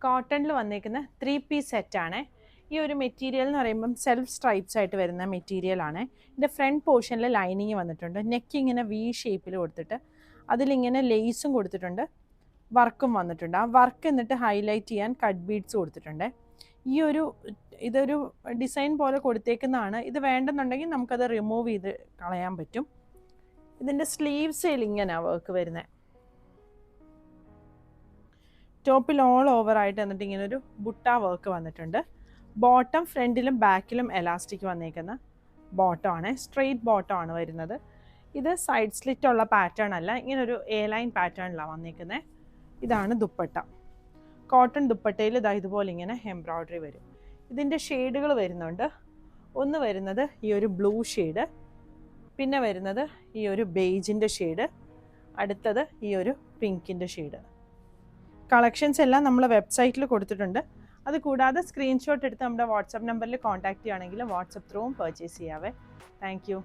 കോട്ടണിൽ വന്നേക്കുന്ന 3-piece സെറ്റാണ്. ഈ ഒരു മെറ്റീരിയൽ എന്ന് പറയുമ്പം സെൽഫ് സ്ട്രൈപ്സ് ആയിട്ട് വരുന്ന മെറ്റീരിയലാണ്. ഇതിൻ്റെ ഫ്രണ്ട് പോർഷനിൽ ലൈനിങ് വന്നിട്ടുണ്ട്. നെക്ക് ഇങ്ങനെ വി ഷേപ്പിൽ കൊടുത്തിട്ട് അതിലിങ്ങനെ ലേസും കൊടുത്തിട്ടുണ്ട്, വർക്കും വന്നിട്ടുണ്ട്. ആ വർക്ക് എന്നിട്ട് ഹൈലൈറ്റ് ചെയ്യാൻ കട്ട് ബീഡ്സ് കൊടുത്തിട്ടുണ്ട്. ഇതൊരു ഡിസൈൻ പോലെ കൊടുത്തേക്കുന്നതാണ്. ഇത് വേണ്ടെന്നുണ്ടെങ്കിൽ നമുക്കത് റിമൂവ് ചെയ്ത് കളയാൻ പറ്റും. ഇതിൻ്റെ സ്ലീവ്സിൽ ഇങ്ങനെ വർക്ക് വരുന്നത്. ടോപ്പിൽ ഓൾ ഓവർ ആയിട്ട് എന്നിട്ട് ഇങ്ങനെ ഒരു ബുട്ട വർക്ക് വന്നിട്ടുണ്ട്. ബോട്ടം ഫ്രണ്ടിലും ബാക്കിലും എലാസ്റ്റിക് വന്നേക്കുന്ന ബോട്ടമാണ്. സ്ട്രെയിറ്റ് ബോട്ടം ആണ് വരുന്നത്. ഇത് സൈഡ് സ്ലിറ്റ് ഉള്ള പാറ്റേൺ അല്ല, ഇങ്ങനൊരു എ ലൈൻ പാറ്റേണിലാണ് വന്നേക്കുന്നത്. ഇതാണ് ദുപ്പട്ട. കോട്ടൺ ദുപ്പട്ടയിൽ ഇതുപോലെ ഇങ്ങനെ എംബ്രോയ്ഡറി വരും. ഇതിൻ്റെ ഷെയ്ഡുകൾ വരുന്നുണ്ട്. ഒന്ന് വരുന്നത് ഈ ഒരു ബ്ലൂ ഷെയ്ഡ്, പിന്നെ വരുന്നത് ഈ ഒരു ബേജിൻ്റെ ഷെയ്ഡ്, അടുത്തത് ഈ ഒരു പിങ്കിൻ്റെ ഷെയ്ഡ്. കളക്ഷൻസ് എല്ലാം നമ്മൾ വെബ്സൈറ്റിൽ കൊടുത്തിട്ടുണ്ട്. അത് കൂടാതെ സ്ക്രീൻഷോട്ട് എടുത്ത് നമ്മുടെ വാട്സപ്പ് നമ്പറിൽ കോൺടാക്ട് ചെയ്യുകയാണെങ്കിൽ വാട്സപ്പ് ത്രൂവും പർച്ചേസ് ചെയ്യാവേ. Thank U.